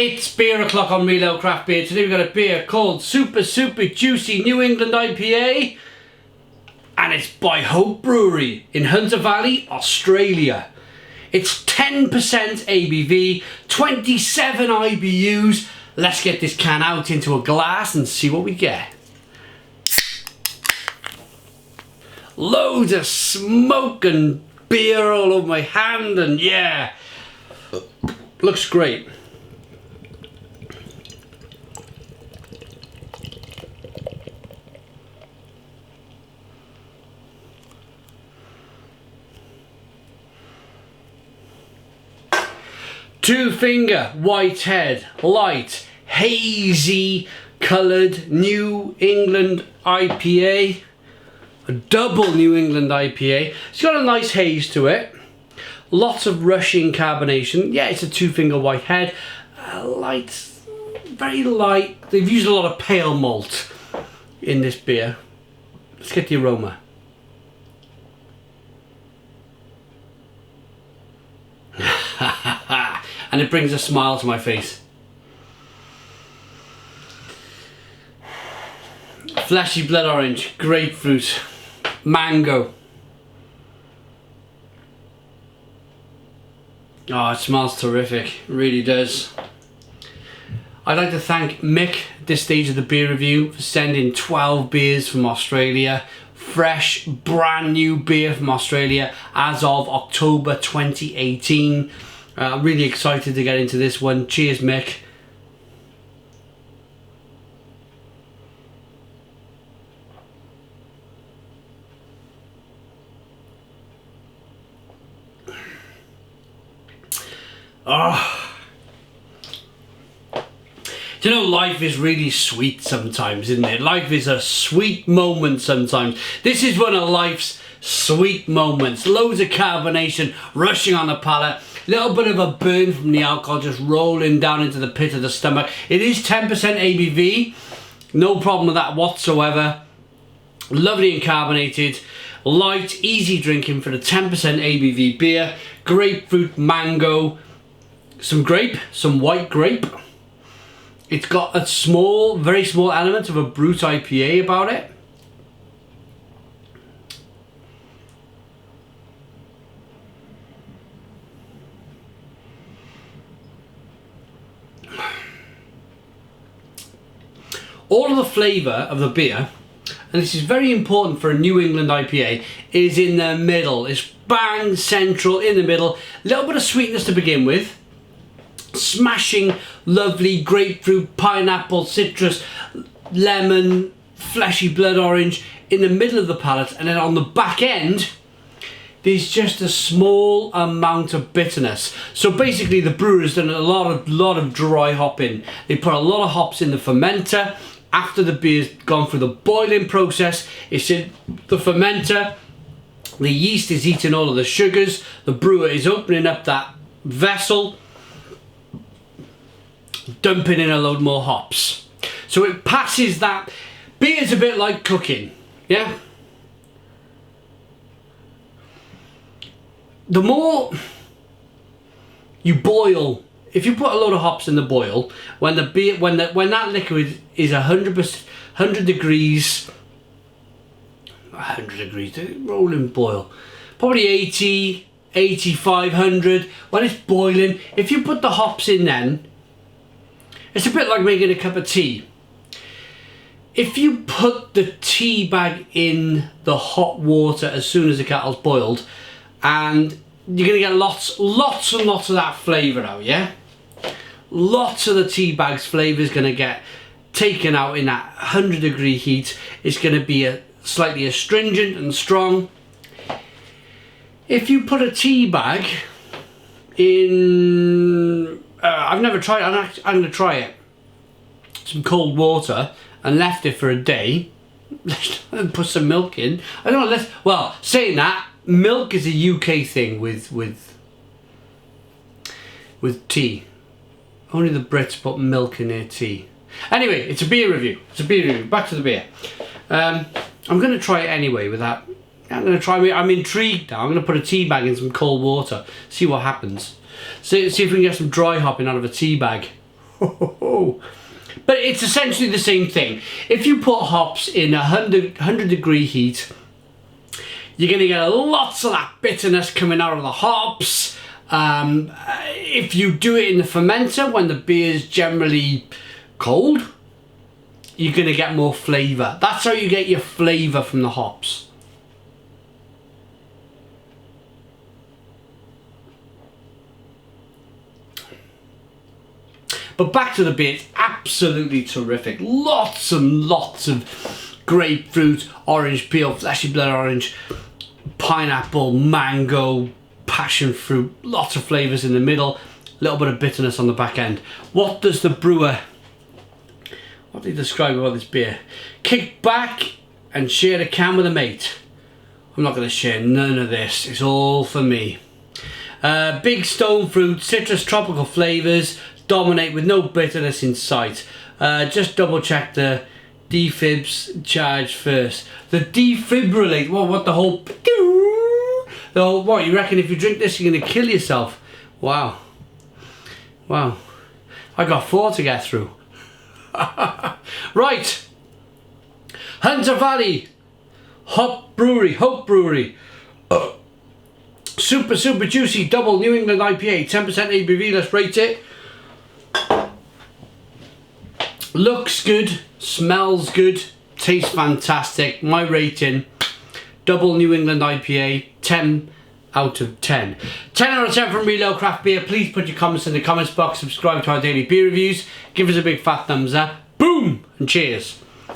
It's beer o'clock on Real Ale Craft Beer. Today we've got a beer called Super Juicy New England IPA. And it's by Hope Brewery in Hunter Valley, Australia. It's 10% ABV, 27 IBUs. Let's get this can out into a glass and see what we get. Loads of smoke and beer all over my hand, and yeah, looks great. Two finger, white head, light, hazy coloured New England IPA. A double New England IPA. It's got a nice haze to it. Lots of rushing carbonation. Yeah, it's a two finger white head. Light, very light. They've used a lot of pale malt in this beer. Let's get the aroma. And it brings a smile to my face. Fleshy blood orange, grapefruit, mango. Oh, it smells terrific, it really does. I'd like to thank Mick at this stage of the beer review for sending 12 beers from Australia. Fresh, brand new beer from Australia as of October 2018. I'm really excited to get into this one. Cheers, Mick. Oh. Do you know, life is really sweet sometimes, isn't it? Life is a sweet moment sometimes. This is one of life's sweet moments. Loads of carbonation rushing on the palate. Little bit of a burn from the alcohol just rolling down into the pit of the stomach. It is 10% ABV. No problem with that whatsoever. Lovely and carbonated. Light, easy drinking for the 10% ABV beer. Grapefruit, mango. Some grape, some white grape. It's got a small, very small element of a brut IPA about it. All of the flavour of the beer, and this is very important for a New England IPA, is in the middle. It's bang central in the middle. A little bit of sweetness to begin with. Smashing, lovely grapefruit, pineapple, citrus, lemon, fleshy blood orange in the middle of the palate, and then on the back end there's just a small amount of bitterness. So basically the brewer's done a lot of dry hopping. They put a lot of hops in the fermenter. After the beer's gone through the boiling process, it's in the fermenter. The yeast is eating all of the sugars. The brewer is opening up that vessel, dumping in a load more hops. So it passes that. Beer's a bit like cooking, yeah? The more you boil, if you put a load of hops in the boil, when the beer, when that liquid is 100 degrees, 100 degrees, rolling boil, probably 80, 85, 100, when it's boiling, if you put the hops in then, it's a bit like making a cup of tea. If you put the tea bag in the hot water as soon as the kettle's boiled, and you're going to get lots and lots of that flavour out, yeah? Lots of the tea bag's flavour is going to get taken out in that 100 degree heat. It's going to be slightly astringent and strong. If you put a tea bag in... I've never tried it. I'm going to try it. Some cold water and left it for a day. And put some milk in. I don't know. Well, saying that, milk is a UK thing with tea. Only the Brits put milk in their tea. Anyway, it's a beer review. It's a beer review. Back to the beer. I'm going to try it anyway with that. I'm going to try it. I'm intrigued now. I'm going to put a tea bag in some cold water. See what happens. See if we can get some dry hopping out of a tea bag. But it's essentially the same thing. If you put hops in 100 degree heat, you're going to get lots of that bitterness coming out of the hops. If you do it in the fermenter when the beer is generally cold, you're going to get more flavour. That's how you get your flavour from the hops. But back to the beer, it's absolutely terrific. Lots and lots of grapefruit, orange peel, fleshy blood orange, pineapple, mango, passion fruit, lots of flavours in the middle, a little bit of bitterness on the back end. What does the brewer, what do they describe about this beer? Kick back and share a can with a mate. I'm not going to share none of this, it's all for me. Big stone fruit, citrus, tropical flavours, dominate with no bitterness in sight. Just double check the defibs charge first. The defibrillate, what the whole, what, you reckon if you drink this you're going to kill yourself? Wow. Wow. I got 4 to get through. Right. Hunter Valley Hope Brewery. Super juicy double New England IPA, 10% ABV, let's rate it. Looks good, smells good, tastes fantastic. My rating, double New England IPA, 10 out of 10. 10 out of 10 from Real Ale Craft Beer. Please put your comments in the comments box, subscribe to our daily beer reviews, give us a big fat thumbs up, boom, and cheers.